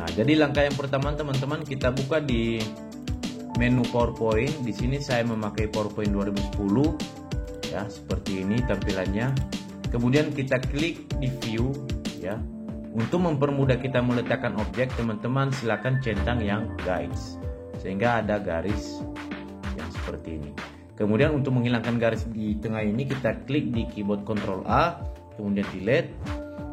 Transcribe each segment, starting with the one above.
Nah, jadi langkah yang pertama teman-teman, kita buka di menu PowerPoint. Di sini saya memakai PowerPoint 2010 ya, seperti ini tampilannya. Kemudian kita klik di view ya. Untuk mempermudah kita meletakkan objek, teman-teman silakan centang yang guides sehingga ada garis yang seperti ini. Kemudian untuk menghilangkan garis di tengah ini, kita klik di keyboard Ctrl A, kemudian delete.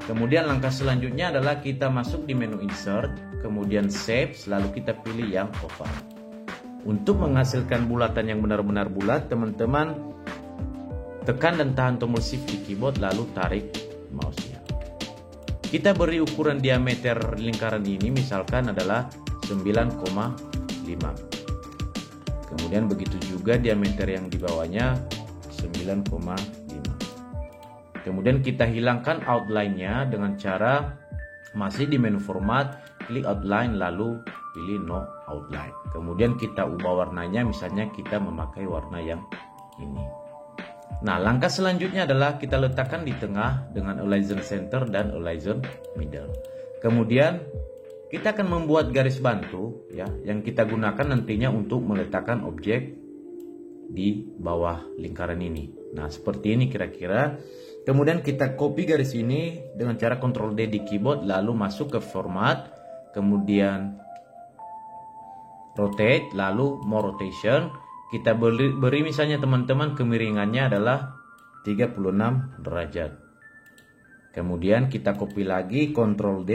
Kemudian langkah selanjutnya adalah kita masuk di menu insert, kemudian shape, lalu kita pilih yang oval. Untuk menghasilkan bulatan yang benar-benar bulat, teman-teman tekan dan tahan tombol shift di keyboard lalu tarik mouse-nya. Kita beri ukuran diameter lingkaran ini misalkan adalah 9,5. Kemudian begitu juga diameter yang di bawahnya 9,5. Kemudian kita hilangkan outline-nya dengan cara masih di menu format, klik outline lalu pilih no outline. Kemudian kita ubah warnanya, misalnya kita memakai warna yang ini. Nah, langkah selanjutnya adalah kita letakkan di tengah dengan align center dan align middle. Kemudian kita akan membuat garis bantu ya, yang kita gunakan nantinya untuk meletakkan objek di bawah lingkaran ini. Nah, seperti ini kira-kira. Kemudian kita copy garis ini dengan cara Ctrl D di keyboard lalu masuk ke format, kemudian rotate, lalu more rotation. Kita beri misalnya teman-teman kemiringannya adalah 36 derajat. Kemudian kita copy lagi Ctrl D,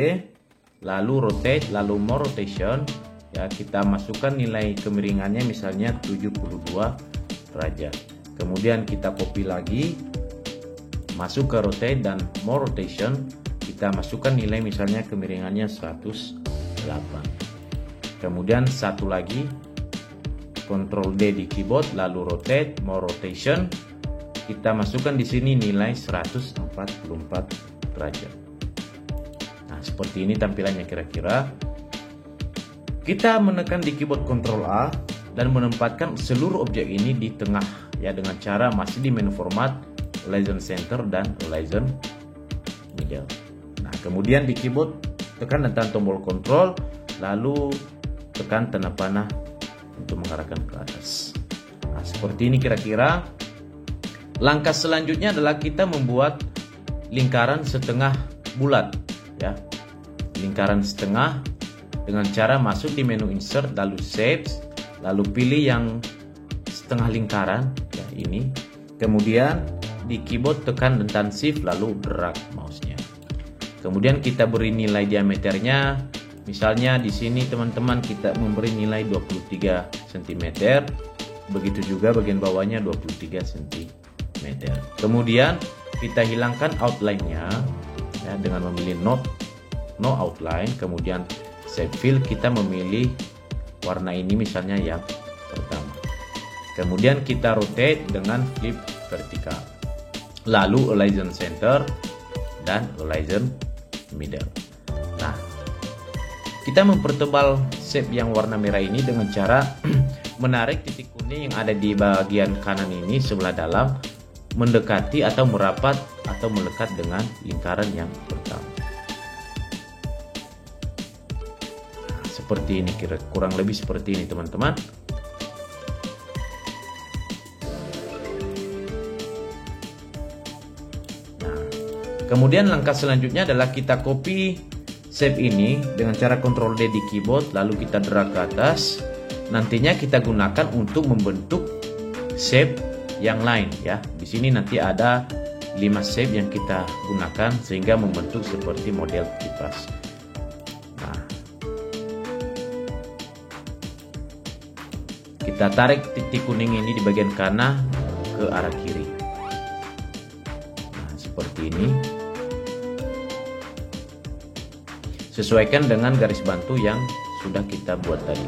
lalu rotate, lalu more rotation. Ya, kita masukkan nilai kemiringannya misalnya 72 derajat. Kemudian kita copy lagi, masuk ke rotate dan more rotation. Kita masukkan nilai misalnya kemiringannya 108. Kemudian satu lagi, Ctrl D di keyboard, lalu rotate, more rotation. Kita masukkan di sini nilai 144 derajat. Nah, seperti ini tampilannya kira-kira. Kita menekan di keyboard Ctrl A dan menempatkan seluruh objek ini di tengah ya, dengan cara masih di menu format, align center dan align middle. Nah, kemudian di keyboard tekan dan tahan tombol Ctrl, lalu tekan tanda panah untuk mengarahkan ke atas. Nah, seperti ini kira-kira. Langkah selanjutnya adalah kita membuat lingkaran setengah bulat ya. Lingkaran setengah dengan cara masuk di menu insert lalu shape, lalu pilih yang setengah lingkaran ya, ini. Kemudian di keyboard tekan dan tahan shift lalu drag mouse-nya. Kemudian kita beri nilai diameternya. Misalnya di sini teman-teman kita memberi nilai 23 cm. Begitu juga bagian bawahnya 23 cm. Kemudian kita hilangkan outline-nya ya, dengan memilih no outline. Kemudian shape fill, kita memilih warna ini misalnya yang pertama. Kemudian kita rotate dengan flip vertikal. Lalu align center dan align middle. Nah, kita mempertebal shape yang warna merah ini dengan cara menarik titik kuning yang ada di bagian kanan ini sebelah dalam, mendekati atau merapat atau melekat dengan lingkaran yang pertama. Nah, seperti ini, kurang lebih seperti ini teman-teman. Nah, kemudian langkah selanjutnya adalah kita copy shape ini dengan cara Ctrl D di keyboard lalu kita drag ke atas. Nantinya kita gunakan untuk membentuk shape yang lain ya. Di sini nanti ada 5 shape yang kita gunakan sehingga membentuk seperti model kipas. Nah, kita tarik titik kuning ini di bagian kanan ke arah kiri. Nah, seperti ini. Sesuaikan dengan garis bantu yang sudah kita buat tadi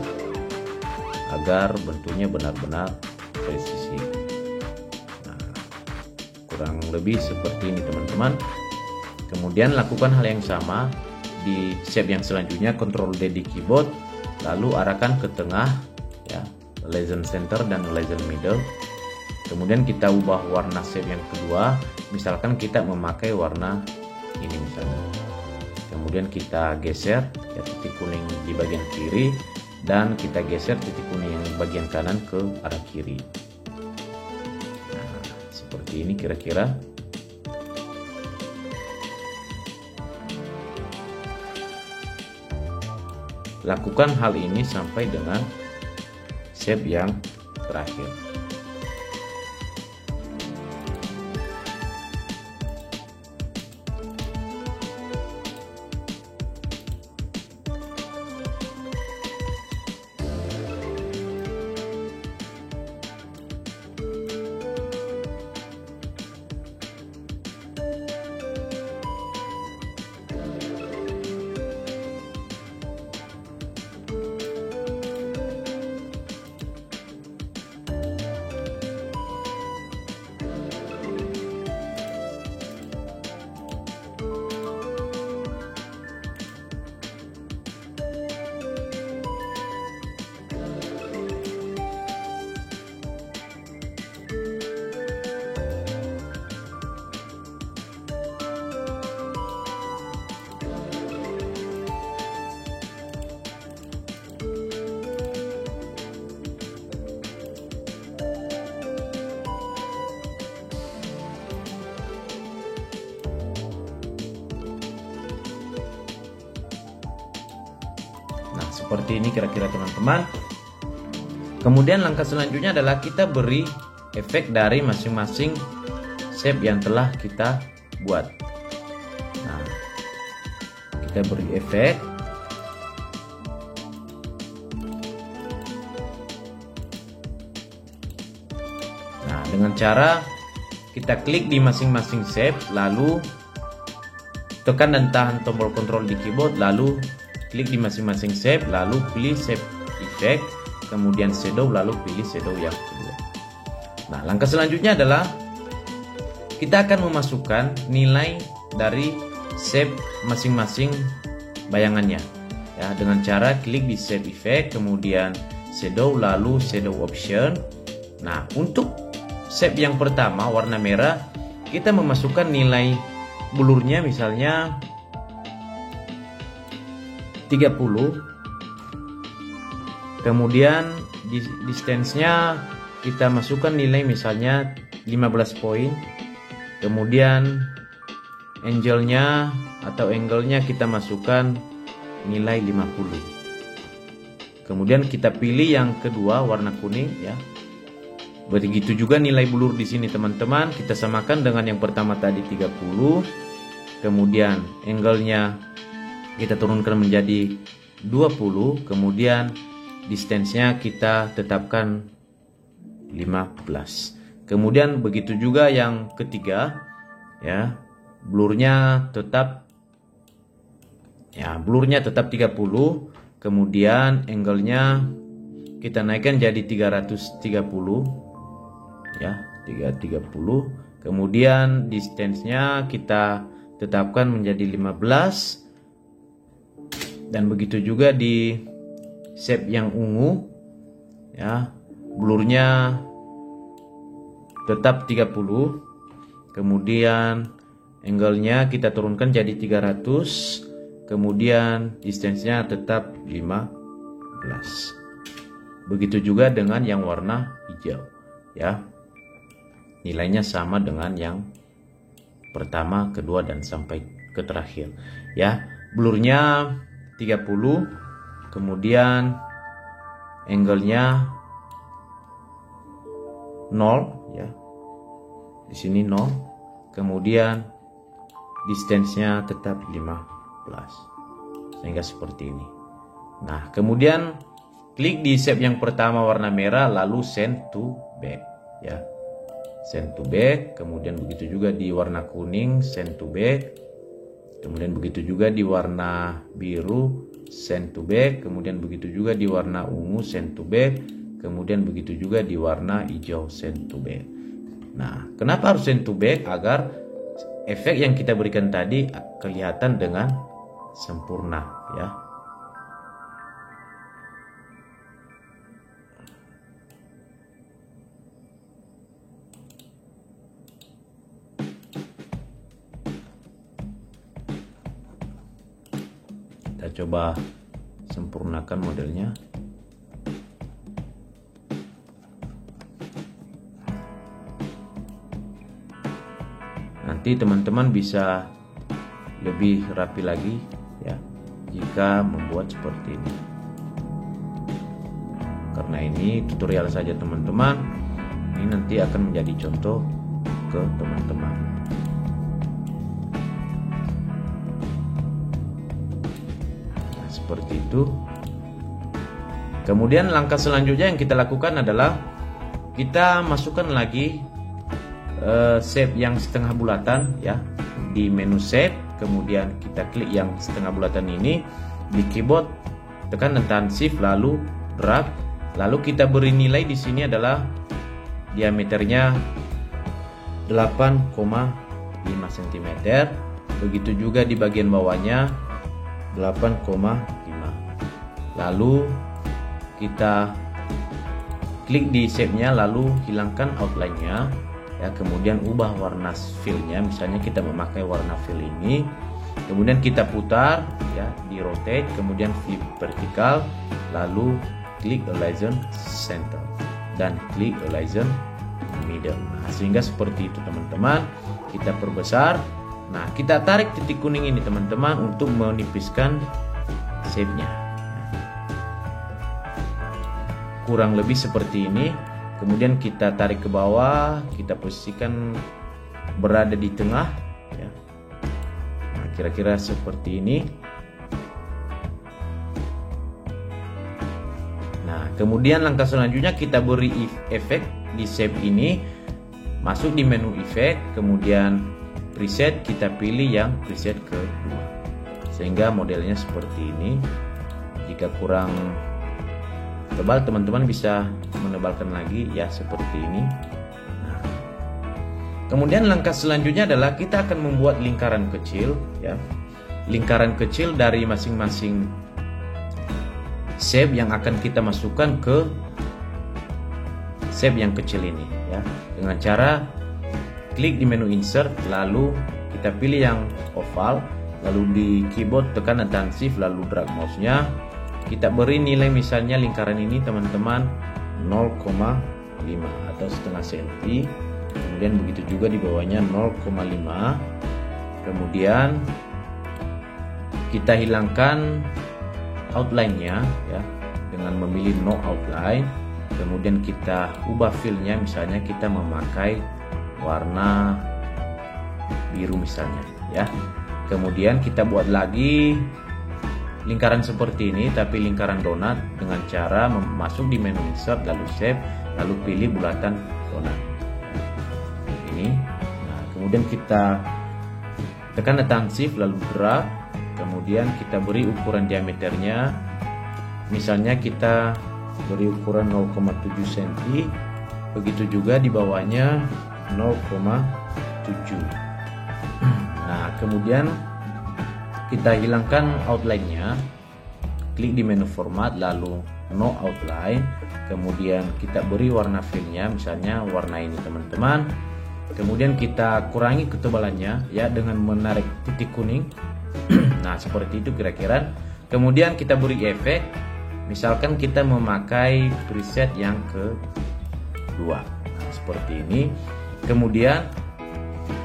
agar bentuknya benar-benar presisi. Nah, kurang lebih seperti ini teman-teman. Kemudian lakukan hal yang sama di shape yang selanjutnya, Ctrl D di keyboard lalu arahkan ke tengah ya, align center dan align middle. Kemudian kita ubah warna shape yang kedua, misalkan kita memakai warna ini misalnya. kemudian kita geser ya, titik kuning di bagian kiri, dan kita geser titik kuning yang bagian kanan ke arah kiri. Nah, seperti ini kira-kira. Lakukan hal ini sampai dengan shape yang terakhir. Nah, seperti ini kira-kira teman-teman. Kemudian langkah selanjutnya adalah kita beri efek dari masing-masing shape yang telah kita buat. Nah, kita beri efek. Nah, dengan cara kita klik di masing-masing shape, lalu tekan dan tahan tombol kontrol di keyboard, lalu klik di masing-masing shape, lalu pilih shape effect, kemudian shadow, lalu pilih shadow yang kedua. Nah, langkah selanjutnya adalah kita akan memasukkan nilai dari shape masing-masing bayangannya ya, dengan cara klik di shape effect, kemudian shadow, lalu shadow option. Nah, untuk shape yang pertama warna merah, kita memasukkan nilai blurnya misalnya 30, kemudian distance-nya kita masukkan nilai misalnya 15 poin, kemudian angle-nya atau angle-nya kita masukkan nilai 50. Kemudian kita pilih yang kedua warna kuning ya. Begitu juga nilai blur di sini teman-teman, kita samakan dengan yang pertama tadi 30. Kemudian angle-nya kita turunkan menjadi 20, kemudian distance-nya kita tetapkan 15. Kemudian begitu juga yang ketiga ya, blurnya tetap 30, kemudian angle-nya kita naikkan jadi 330 ya, 330. Kemudian distance-nya kita tetapkan menjadi 15. Dan begitu juga di shape yang ungu ya, blurnya tetap 30, kemudian angle-nya kita turunkan jadi 300, kemudian distance-nya tetap 15. Begitu juga dengan yang warna hijau ya, nilainya sama dengan yang pertama, kedua, dan sampai ke terakhir ya. Blurnya 30, kemudian angle-nya 0 ya, di sini 0, kemudian distance-nya tetap 15, sehingga seperti ini. Nah, kemudian klik di shape yang pertama warna merah, lalu send to back ya, send to back. Kemudian begitu juga di warna kuning, send to back. Kemudian begitu juga di warna biru, send to back. Kemudian begitu juga di warna ungu, send to back. Kemudian begitu juga di warna hijau, send to back. Nah, kenapa harus send to back? Agar efek yang kita berikan tadi kelihatan dengan sempurna ya. Kita coba sempurnakan modelnya. Nanti teman-teman bisa lebih rapi lagi ya jika membuat seperti ini. Karena ini tutorial saja teman-teman, ini nanti akan menjadi contoh ke teman-teman. Nah, seperti itu. Kemudian langkah selanjutnya yang kita lakukan adalah kita masukkan lagi shape yang setengah bulatan ya di menu shape. Kemudian kita klik yang setengah bulatan ini di keyboard, tekan dan tahan shift lalu drag. Lalu kita beri nilai di sini adalah diameternya 8,5 cm. Begitu juga di bagian bawahnya 8,5. Lalu kita klik di shape-nya lalu hilangkan outline-nya ya, kemudian ubah warna fill-nya. Misalnya kita memakai warna fill ini. Kemudian kita putar ya, di rotate, kemudian flip vertikal, lalu klik align center dan klik align middle. Nah, sehingga seperti itu teman-teman. Kita perbesar. Nah, kita tarik titik kuning ini teman-teman untuk menipiskan shape-nya. Kurang lebih seperti ini. Kemudian kita tarik ke bawah, kita posisikan berada di tengah ya. Nah, kira-kira seperti ini. Nah, kemudian langkah selanjutnya kita beri efek di shape ini. Masuk di menu efek, kemudian preset, kita pilih yang preset kedua. Sehingga modelnya seperti ini. Jika kurang tebal, teman-teman bisa menebalkan lagi ya seperti ini. Nah, kemudian langkah selanjutnya adalah kita akan membuat lingkaran kecil ya. Lingkaran kecil dari masing-masing shape yang akan kita masukkan ke shape yang kecil ini ya, dengan cara klik di menu insert lalu kita pilih yang oval, lalu di keyboard tekan dan tahan shift lalu drag mouse-nya. Kita beri nilai misalnya lingkaran ini teman-teman 0,5 atau setengah senti. Kemudian begitu juga di bawahnya 0,5. Kemudian kita hilangkan outline-nya ya dengan memilih no outline. Kemudian kita ubah fill-nya, misalnya kita memakai warna biru misalnya ya. Kemudian kita buat lagi lingkaran seperti ini tapi lingkaran donat dengan cara masuk di menu insert lalu shape lalu pilih bulatan donat ini. Nah, kemudian kita tekan tahan shift lalu drag. Kemudian kita beri ukuran diameternya, misalnya kita beri ukuran 0,7 cm. Begitu juga di bawahnya 0,7. Nah, kemudian kita hilangkan outline-nya, klik di menu format lalu no outline. Kemudian kita beri warna fill-nya, misalnya warna ini teman-teman. Kemudian kita kurangi ketebalannya ya dengan menarik titik kuning. Nah, seperti itu kira-kira. Kemudian kita beri efek, misalkan kita memakai preset yang kedua. Nah, seperti ini. Kemudian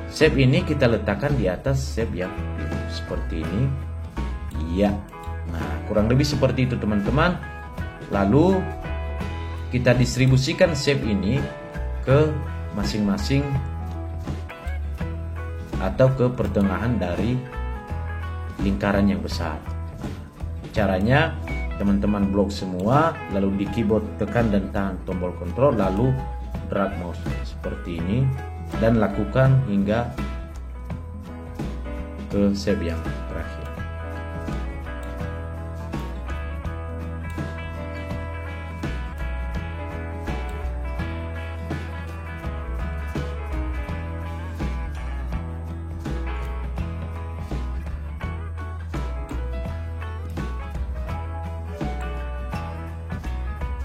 shape ini kita letakkan di atas shape yang biru seperti ini. Iya. Nah, kurang lebih seperti itu teman-teman. Lalu kita distribusikan shape ini ke masing-masing atau ke pertengahan dari lingkaran yang besar. Caranya teman-teman blok semua, lalu di keyboard tekan dan tahan tombol kontrol, lalu drag mouse seperti ini dan lakukan hingga ke shape yang terakhir.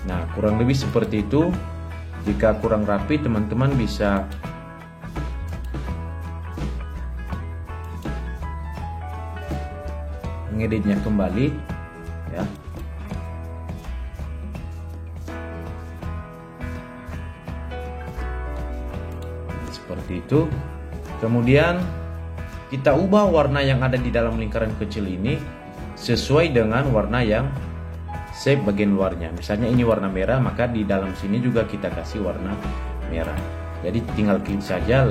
Nah, kurang lebih seperti itu. Jika kurang rapi, teman-teman bisa mengeditnya kembali ya. Seperti itu. Kemudian kita ubah warna yang ada di dalam lingkaran kecil ini sesuai dengan warna yang shape bagian luarnya. Misalnya ini warna merah, maka di dalam sini juga kita kasih warna merah. Jadi tinggal klik saja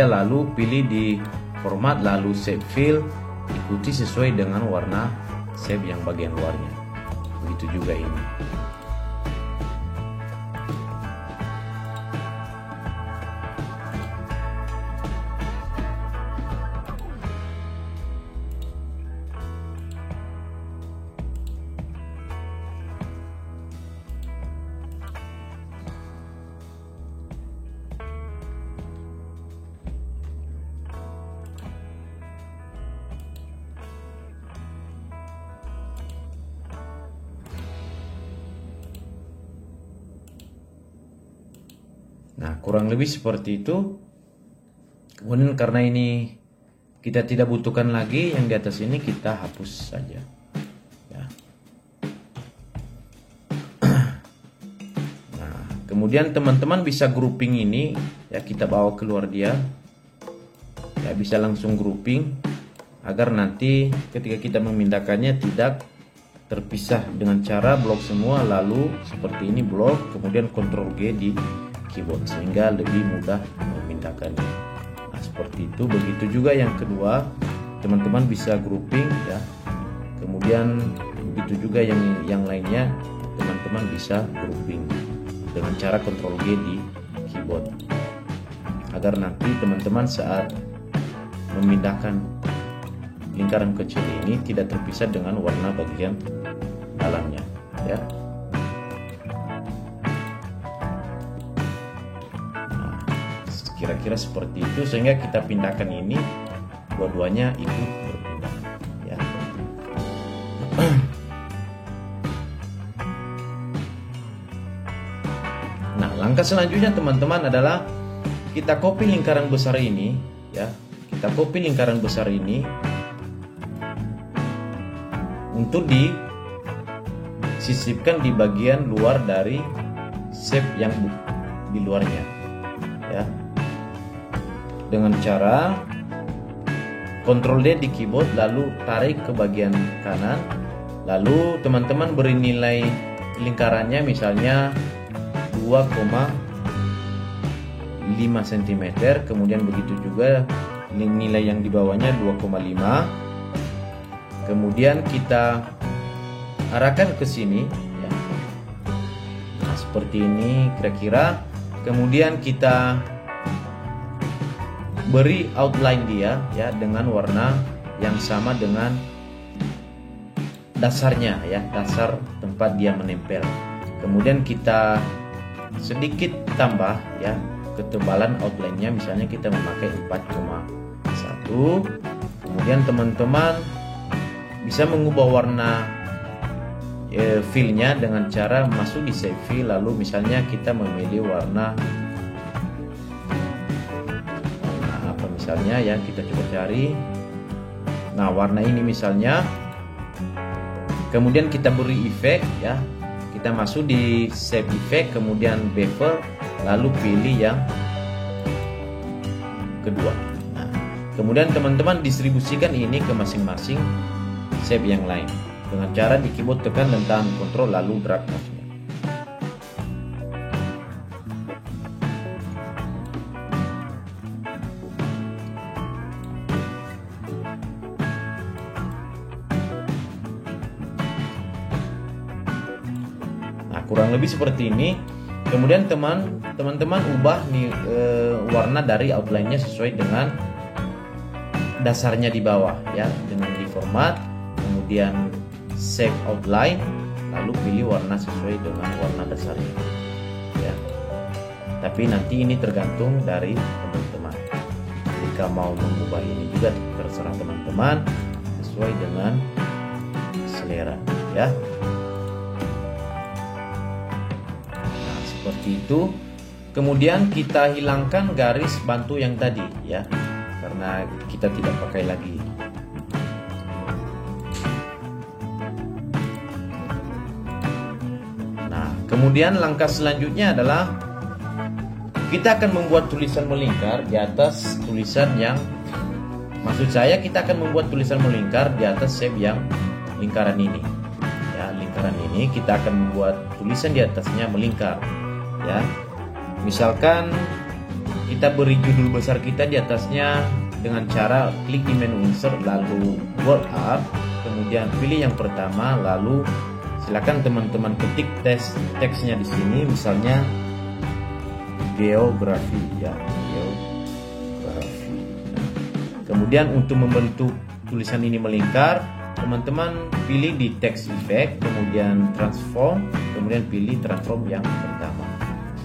lalu pilih di format, lalu shape fill, ikuti sesuai dengan warna shape yang bagian luarnya. Begitu juga ini. Nah, kurang lebih seperti itu. Kemudian karena ini kita tidak butuhkan lagi yang di atas ini, kita hapus saja ya. Nah, kemudian teman-teman bisa grouping ini ya, kita bawa keluar dia ya, bisa langsung grouping agar nanti ketika kita memindahkannya tidak terpisah dengan cara blok semua, lalu seperti ini blok, kemudian Ctrl G di keyboard sehingga lebih mudah memindahkannya. Nah, seperti itu. Begitu juga yang kedua, teman-teman bisa grouping ya. Kemudian begitu juga yang lainnya, teman-teman bisa grouping dengan cara Ctrl G di keyboard agar nanti teman-teman saat memindahkan lingkaran kecil ini tidak terpisah dengan warna bagian dalamnya ya. Kira-kira seperti itu, sehingga kita pindahkan ini dua-duanya ikut berpindah ya. Nah, langkah selanjutnya teman-teman adalah kita copy lingkaran besar ini ya. Kita copy lingkaran besar ini untuk disisipkan di bagian luar dari shape yang di luarnya ya. Dengan cara Ctrl D di keyboard, lalu tarik ke bagian kanan, lalu teman-teman beri nilai lingkarannya misalnya 2,5 cm, kemudian begitu juga nilai yang di bawahnya 2,5, kemudian kita arahkan ke sini ya. Nah, seperti ini kira-kira. Kemudian kita beri outline dia ya dengan warna yang sama dengan dasarnya ya, dasar tempat dia menempel. Kemudian kita sedikit tambah ya ketebalan outline-nya, misalnya kita memakai 4,1. Kemudian teman-teman bisa mengubah warna fill-nya dengan cara masuk di save fill, lalu misalnya kita memilih warna misalnya ya, kita coba cari. Nah, warna ini misalnya. Kemudian kita beri efek ya. Kita masuk di save effect, kemudian bevel, lalu pilih yang kedua. Nah, kemudian teman-teman distribusikan ini ke masing-masing shape yang lain dengan cara di keyboard tekan dan tahan Ctrl lalu drag mouse-nya. Kurang lebih seperti ini. Kemudian teman-teman ubah nih warna dari outline-nya sesuai dengan dasarnya di bawah ya, dengan di format, kemudian save outline, lalu pilih warna sesuai dengan warna dasarnya ya. Tapi nanti ini tergantung dari teman-teman. Jika mau mengubah ini juga terserah teman-teman sesuai dengan selera ya. Seperti itu. Kemudian kita hilangkan garis bantu yang tadi ya, karena kita tidak pakai lagi. Nah, kemudian langkah selanjutnya adalah kita akan membuat tulisan melingkar di atas tulisan yang, maksud saya kita akan membuat tulisan melingkar di atas shape yang lingkaran ini. Ya, lingkaran ini kita akan membuat tulisan di atasnya melingkar. Ya, misalkan kita beri judul besar kita di atasnya dengan cara klik di menu insert, lalu word art, kemudian pilih yang pertama, lalu silakan teman-teman ketik teksnya di sini, misalnya geografi, ya, geografi. Kemudian untuk membentuk tulisan ini melingkar, teman-teman pilih di text effect, kemudian transform, kemudian pilih transform yang pertama.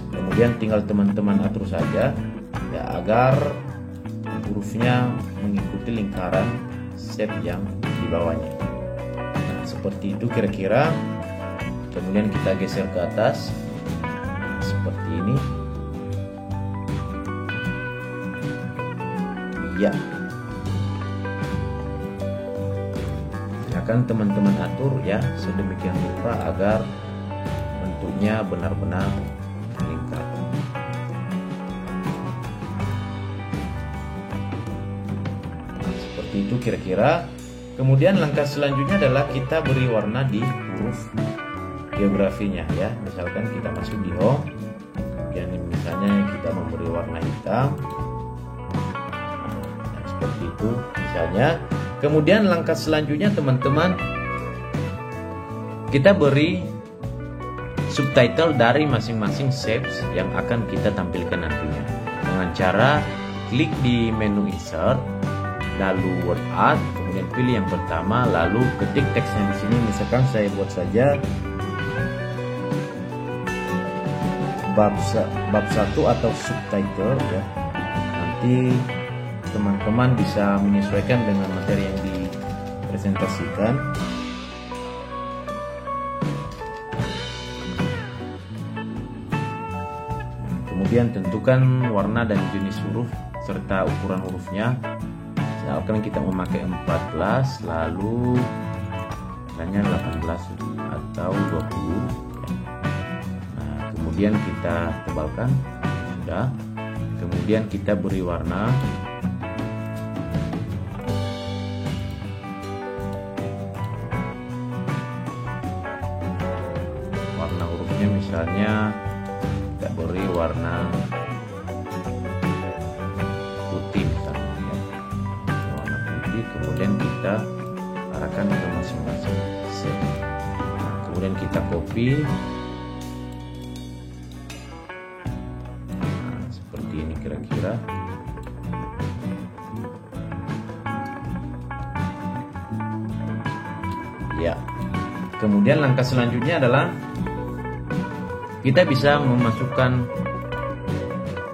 Kemudian tinggal teman-teman atur saja ya agar hurufnya mengikuti lingkaran shape yang di bawahnya. Nah, seperti itu kira-kira. Kemudian kita geser ke atas seperti ini. Ya, silakan teman-teman atur ya sedemikian rupa agar bentuknya benar-benar melingkar. Seperti itu kira-kira. Kemudian langkah selanjutnya adalah kita beri warna di huruf geografinya ya. Misalkan kita masuk di home, dan misalnya kita memberi warna hitam. Seperti itu misalnya. Kemudian langkah selanjutnya teman-teman, kita beri subtitle dari masing-masing shapes yang akan kita tampilkan nantinya dengan cara klik di menu insert, lalu word art, kemudian pilih yang pertama, lalu ketik teksnya di sini. Misalkan saya buat saja bab 1 atau subtitle ya. Nanti teman-teman bisa menyesuaikan dengan materi yang dipresentasikan. Kemudian tentukan warna dan jenis huruf serta ukuran hurufnya. Misalkan kita memakai 14, lalu misalnya 18 atau 20. Nah, kemudian kita tebalkan, sudah. Kemudian kita beri warna. Warna hurufnya misalnya kita beri warna putih misalnya ya. Warna putih, kemudian kita arahkan ke masing-masing set. Nah, kemudian kita copy. Nah, seperti ini kira-kira. Ya. Kemudian langkah selanjutnya adalah kita bisa memasukkan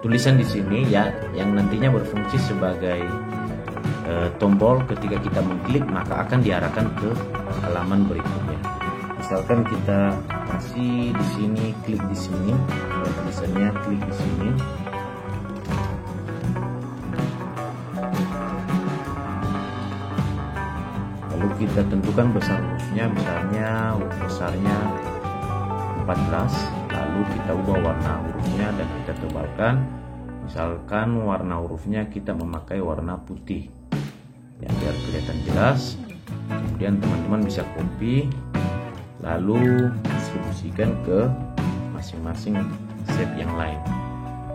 tulisan di sini ya, yang nantinya berfungsi sebagai tombol. Ketika kita mengklik maka akan diarahkan ke halaman berikutnya. Misalkan kita kasih di sini, klik di sini, ya, tulisannya klik di sini. Lalu kita tentukan besar hurufnya, misalnya huruf besarnya 14. Lalu kita ubah warna hurufnya dan kita tebalkan. Misalkan warna hurufnya kita memakai warna putih ya, biar kelihatan jelas. Kemudian teman-teman bisa copy, lalu distribusikan ke masing-masing shape yang lain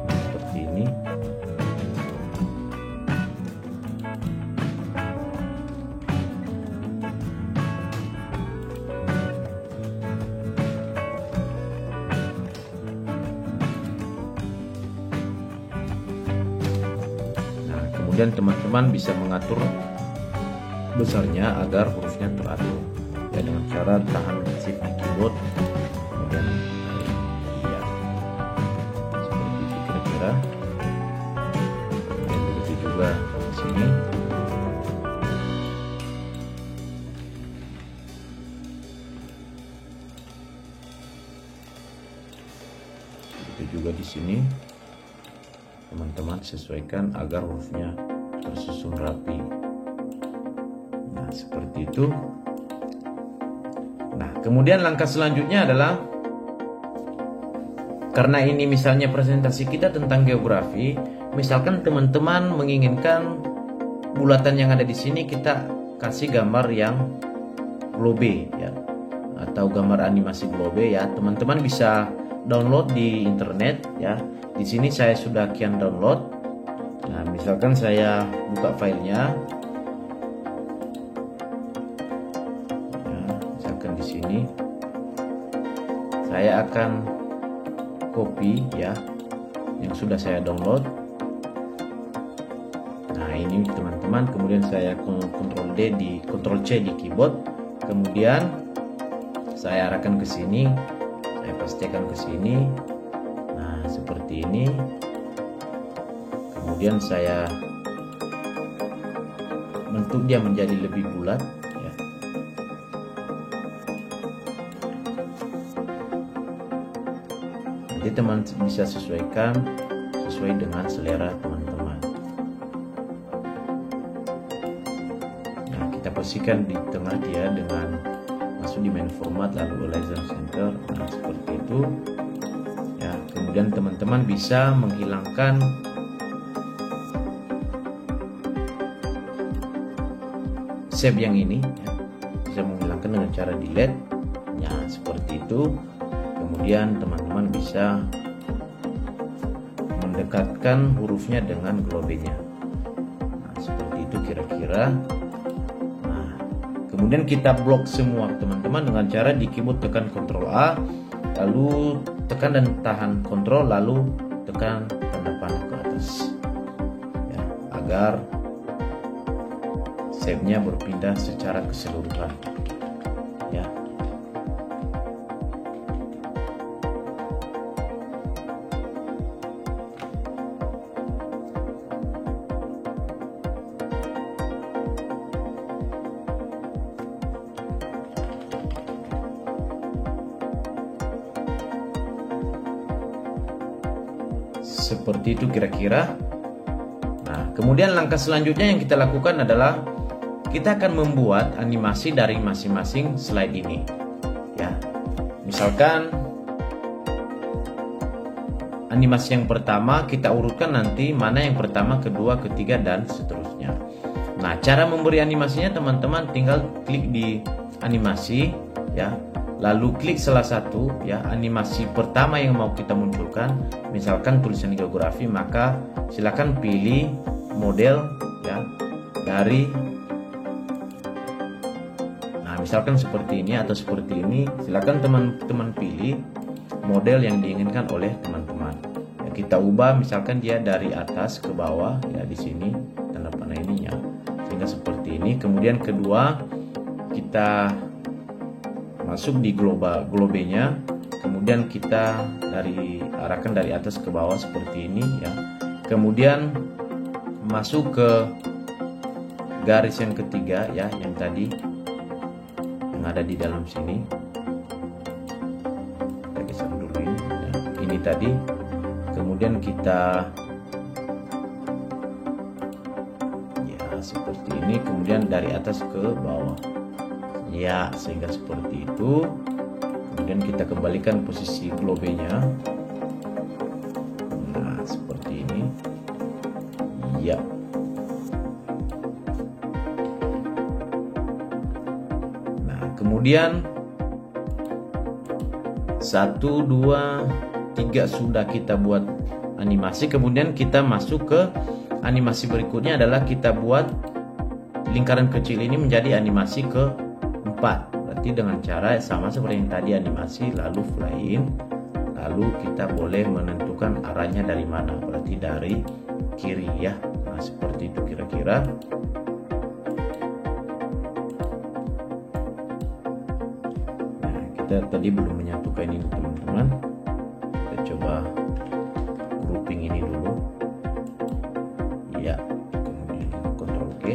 seperti ini. Kemudian teman-teman bisa mengatur besarnya agar hurufnya teratur ya, dengan cara tahan shift di keyboard, kemudian ya seperti itu kira-kira. Dan begitu juga di sini. Begitu juga di sini. Teman-teman sesuaikan agar hurufnya tersusun rapi. Nah, seperti itu. Nah, kemudian langkah selanjutnya adalah, karena ini misalnya presentasi kita tentang geografi, misalkan teman-teman menginginkan bulatan yang ada di sini kita kasih gambar yang globe ya, atau gambar animasi globe ya, teman-teman bisa download di internet ya. Di sini saya sudah kian download. Nah, misalkan saya buka filenya, ya, misalkan di sini saya akan copy ya yang sudah saya download. Nah, ini teman-teman, kemudian saya Ctrl C di keyboard, kemudian saya arahkan ke sini, saya pastikan ke sini. Nah, seperti ini. Kemudian saya bentuk dia menjadi lebih bulat ya. Jadi teman bisa sesuaikan sesuai dengan selera teman-teman. Nah, kita posisikan di tengah dia dengan masuk di main format lalu align center. Nah, seperti itu ya. Kemudian teman-teman bisa menghilangkan shape yang ini ya. Bisa menghilangkan dengan cara delete ya, seperti itu. Kemudian teman-teman bisa mendekatkan hurufnya dengan globenya. Nah, seperti itu kira-kira. Nah, kemudian kita blok semua teman-teman dengan cara di keyboard tekan Ctrl A, lalu tekan dan tahan Ctrl, lalu tekan tanda panah ke atas ya, agar shape-nya berpindah secara keseluruhan ya. Seperti itu kira-kira. Nah, kemudian langkah selanjutnya yang kita lakukan adalah kita akan membuat animasi dari masing-masing slide ini ya. Misalkan animasi yang pertama kita urutkan nanti mana yang pertama, kedua, ketiga, dan seterusnya. Nah, cara memberi animasinya teman-teman tinggal klik di animasi ya, lalu klik salah satu ya animasi pertama yang mau kita munculkan. Misalkan tulisan geografi, maka silakan pilih model ya dari, nah misalkan seperti ini atau seperti ini, silakan teman-teman pilih model yang diinginkan oleh teman-teman ya. Kita ubah misalkan dia dari atas ke bawah ya, di sini tanda panah ininya, sehingga seperti ini. Kemudian kedua, kita masuk di globenya, kemudian kita arahkan dari atas ke bawah seperti ini ya. Kemudian masuk ke garis yang ketiga ya, yang tadi yang ada di dalam sini. Kita geser dulu ini ya, ini tadi. Kemudian kita ya seperti ini, kemudian dari atas ke bawah ya, sehingga seperti itu. Kemudian kita kembalikan posisi globenya. Nah, seperti ini ya. Nah, kemudian 1, 2, 3 sudah kita buat animasi. Kemudian kita masuk ke animasi berikutnya, adalah kita buat lingkaran kecil ini menjadi animasi ke 4. Berarti dengan cara sama seperti yang tadi, animasi lalu fly in, lalu kita boleh menentukan arahnya dari mana, berarti dari kiri ya. Nah, seperti itu kira-kira. Nah, kita tadi belum menyatukan ini teman-teman. Kita coba grouping ini dulu ya, kemudian Ctrl G.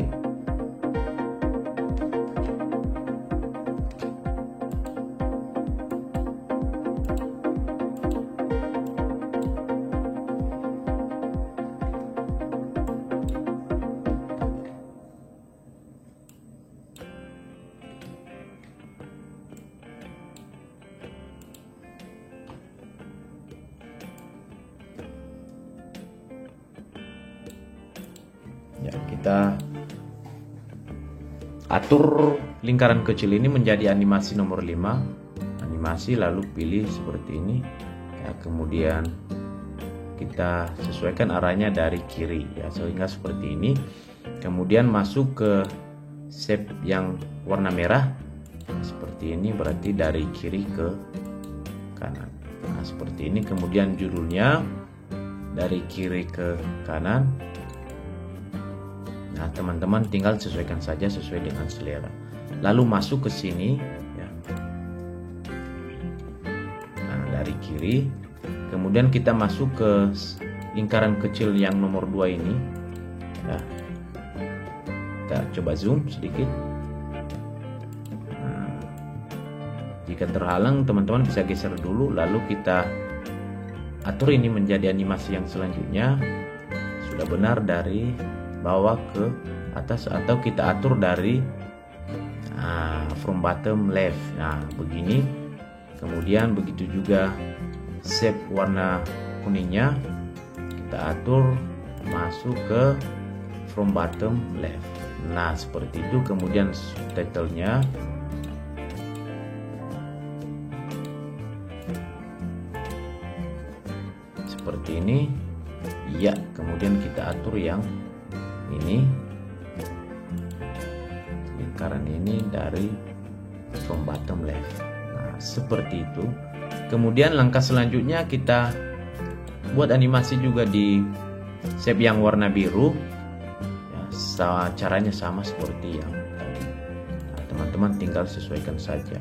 kita atur lingkaran kecil ini menjadi animasi nomor 5. Animasi, lalu pilih seperti ini ya, kemudian kita sesuaikan arahnya dari kiri ya, sehingga seperti ini. Kemudian masuk ke shape yang warna merah seperti ini, berarti dari kiri ke kanan. Nah, seperti ini. Kemudian judulnya dari kiri ke kanan. Nah, teman-teman tinggal sesuaikan saja sesuai dengan selera. Lalu masuk ke sini ya. Nah, dari kiri. Kemudian kita masuk ke lingkaran kecil yang nomor 2 ini ya. Kita coba zoom sedikit. Nah, jika terhalang, teman-teman bisa geser dulu, lalu kita atur ini menjadi animasi yang selanjutnya. Sudah benar dari bawah ke atas, atau kita atur dari from bottom left. Nah, begini. Kemudian begitu juga shape warna kuningnya kita atur masuk ke from bottom left. Nah, seperti itu. Kemudian subtitlenya seperti ini ya. Kemudian kita atur yang ini, lingkaran ini dari from bottom left. Nah, seperti itu. Kemudian langkah selanjutnya kita buat animasi juga di shape yang warna biru ya, caranya sama seperti yang tadi. Nah, teman-teman tinggal sesuaikan saja.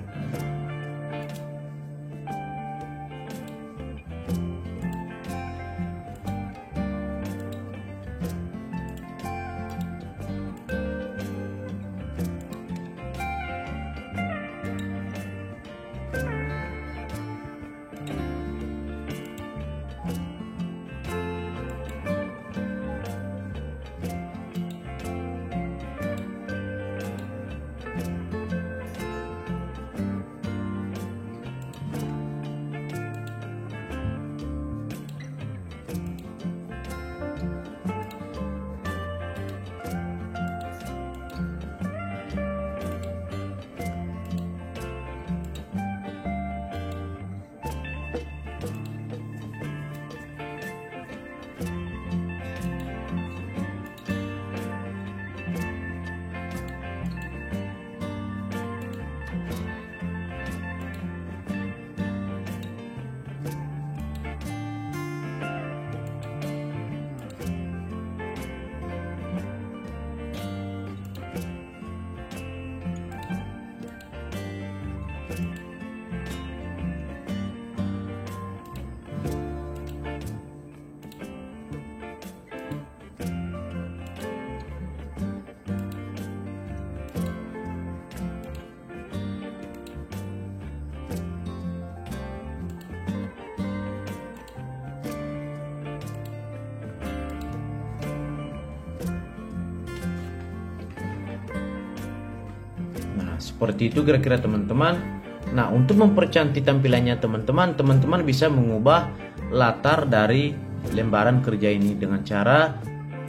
Seperti itu kira-kira teman-teman. Nah, untuk mempercantik tampilannya teman-teman bisa mengubah latar dari lembaran kerja ini dengan cara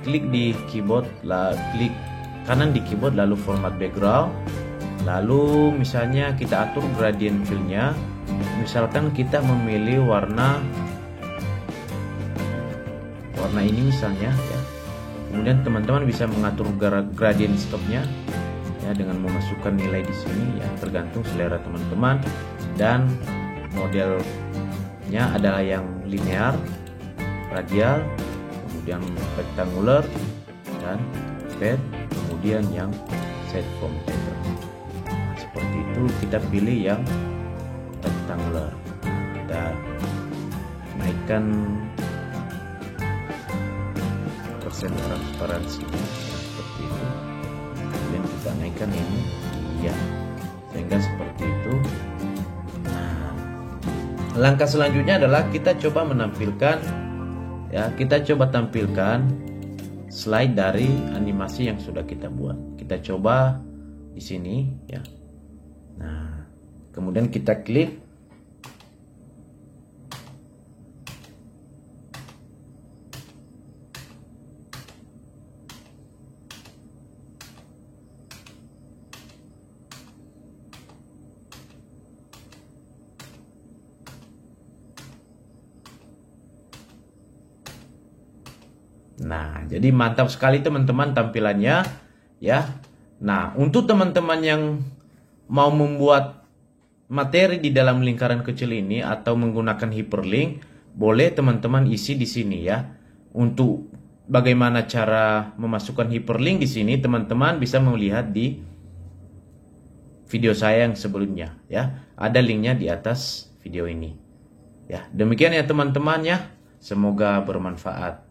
klik di keyboard, klik kanan di keyboard, lalu format background, lalu misalnya kita atur gradient fill-nya. Misalkan kita memilih warna ini misalnya ya. Kemudian teman-teman bisa mengatur gradient stop-nya ya, dengan memasukkan nilai di sini ya, tergantung selera teman-teman. Dan modelnya adalah yang linear, radial, kemudian rectangular, dan pad, kemudian yang set from pattern. Nah, seperti itu. Kita pilih yang rectangular. Kita naikkan persen transparansi seperti itu. Kemudian kita naikkan ini ya, sehingga seperti itu. Nah, langkah selanjutnya adalah kita coba menampilkan ya, kita coba tampilkan slide dari animasi yang sudah kita buat. Kita coba di sini ya. Nah, kemudian kita klik. Nah, jadi mantap sekali teman-teman tampilannya ya. Nah, untuk teman-teman yang mau membuat materi di dalam lingkaran kecil ini atau menggunakan hyperlink, boleh teman-teman isi di sini ya. Untuk bagaimana cara memasukkan hyperlink di sini, teman-teman bisa melihat di video saya yang sebelumnya ya. Ada linknya di atas video ini. Ya, demikian ya teman-teman ya. Semoga bermanfaat.